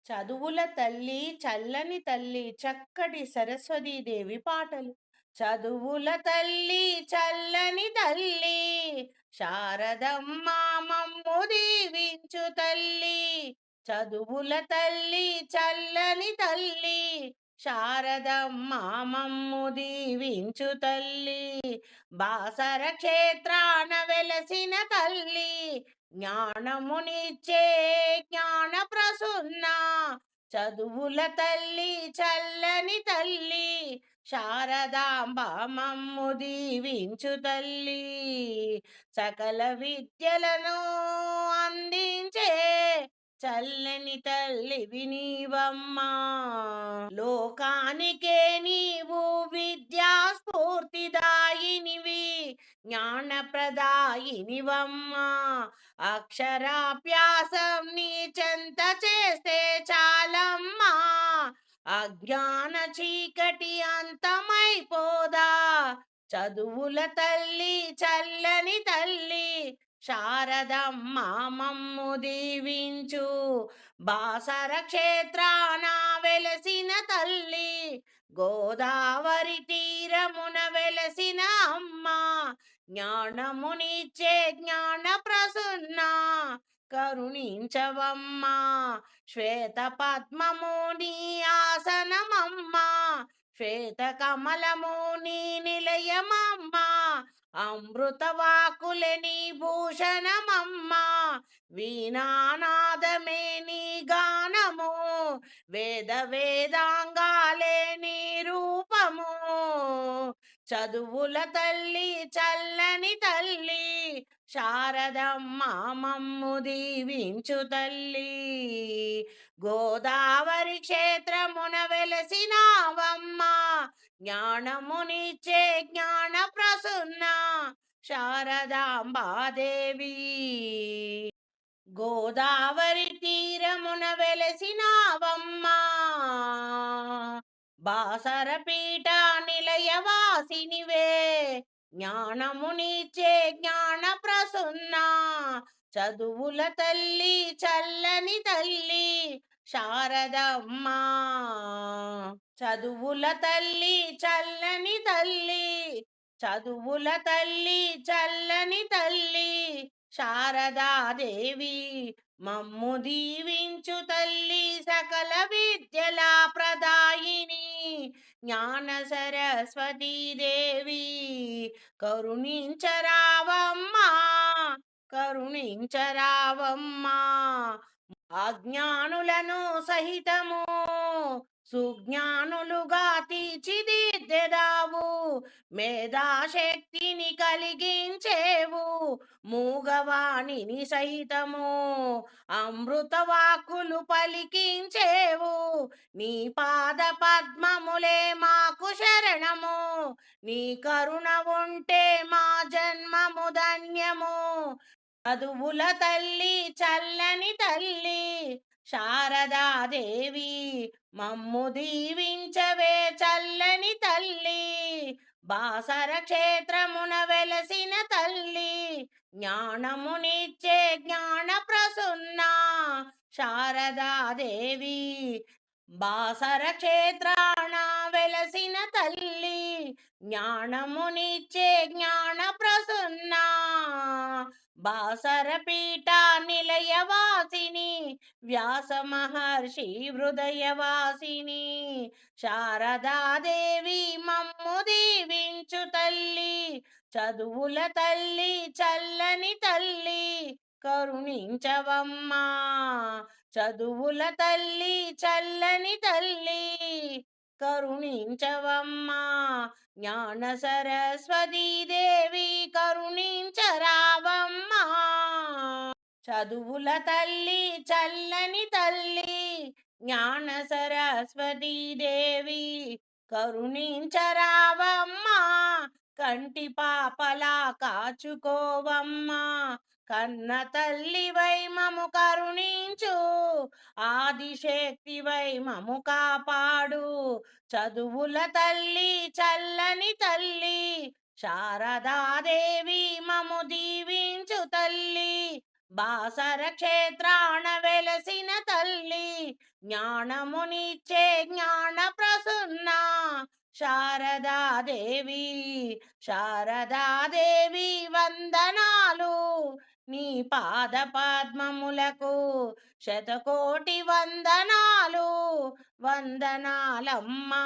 చదువుల తల్లి చల్లని తల్లి చక్కటి సరస్వతీదేవి పాటలు. చదువుల తల్లి చల్లని తల్లి శారదమ్మ మమ్ము దీవించు తల్లి. చదువుల తల్లి చల్లని తల్లి శారదమ్మ మమ్ము దీవించు తల్లి. బాసర క్షేత్రాన వెలసిన తల్లి జ్ఞానమునిచ్చే జ్ఞాన ప్రసున్న. చదువుల తల్లి చల్లని తల్లి శారదాంబ మమ్ము దీవించు తల్లి. సకల విద్యలను అందించే చల్లని తల్లివి నీవమ్మా. లోకానికే నీవు విద్యా స్ఫూర్తిదాయినివి, జ్ఞానప్రదాయినివమ్మా. అక్షరాభ్యాసం నీ చెంత చేస్తే చాలమ్మా, అజ్ఞాన చీకటి అంతమైపోదా. చదువుల తల్లి చల్లని తల్లి శారదమ్మ మమ్ము దీవించు. బాసర క్షేత్రాన వెలసిన తల్లి గోదావరి తీరమున వెలసిన అమ్మ, జ్ఞానమునిచ్చే జ్ఞాన ప్రసున్న. కరుణించవమ్మా. శ్వేత పద్మము నీ ఆసనమమ్మా, శ్వేత కమలము నీ నిలయమమ్మా. అమృత వాకులే నీ భూషణమమ్మా, వీణానాదమే నీ గానము, వేద వేదాంగాలే నీ రూపము. చదువుల తల్లి చల్లని తల్లి శారదమ్మ మమ్ము దీవించు తల్లి. గోదావరి క్షేత్రమున వెలసినావమ్మ, జ్ఞానమునిచ్చే జ్ఞాన ప్రసున్న శారదాంబాదేవి. గోదావరి తీరమున వెలసినావమ్మా, బాసర పీఠ నిలయవాసినివే, జ్ఞానమునిచ్చే జ్ఞాన ప్రసున్న. చదువుల తల్లి చల్లని తల్లి శారదమ్మ. చదువుల తల్లి చల్లని తల్లి, చదువుల తల్లి చల్లని తల్లి శారదాదేవి మమ్ము దీవించు తల్లి. సకల విద్యల ప్రదాయిని జ్ఞాన సరస్వతీ దేవి, కరుణించరావమ్మా, కరుణించరావమ్మా. అజ్ఞానులను సహితము సుజ్ఞానులుగా తీర్చిదిద్దెదావు, మేధాశక్తిని కలిగించేవు, మూగవాణిని సహితము అమృత వాక్కులు పలికించేవు. నీ పాద పద్మములే మాకు శరణము, నీ కరుణ ఉంటే మా జన్మము ధన్యము. చదువుల తల్లి చల్లని తల్లి శారదాదేవి మమ్ము దీవించవే చల్లని తల్లి. బాసర క్షేత్రమున వెలసిన తల్లి జ్ఞానమునిచ్చే జ్ఞాన ప్రసున్న శారదాదేవి. బాసర క్షేత్రాన వెలసిన తల్లి జ్ఞానమునిచ్చే జ్ఞాన ప్రసున్న. బాసర పీఠ నిలయవాసిని వ్యాస మహర్షి హృదయవాసిని శారదాదేవి మమ్ము దీవించు తల్లి. చదువుల తల్లి చల్లని తల్లి కరుణించవమ్మా. చదువుల తల్లి చల్లని తల్లి కరుణించవమ్మా. జ్ఞాన సరస్వతీ దేవి కరుణించరావమ్మా. చదువుల తల్లి చల్లని తల్లి జ్ఞాన సరస్వతీ దేవి కరుణించరావమ్మా. కంటి పాపలా కాచుకోవమ్మా, కన్న తల్లివై మము కరుణించు, ఆదిశక్తివై మము కాపాడు. చదువుల తల్లి చల్లని తల్లి శారదాదేవి మము దీవించు తల్లి. బాసర క్షేత్రాన వెలసిన తల్లి జ్ఞానమునిచ్చే జ్ఞాన ప్రసున్నా శారదాదేవి, శారదాదేవి వందనాలు. నీ పాద పద్మములకు శతకోటి వందనాలు, వందనాలమ్మా.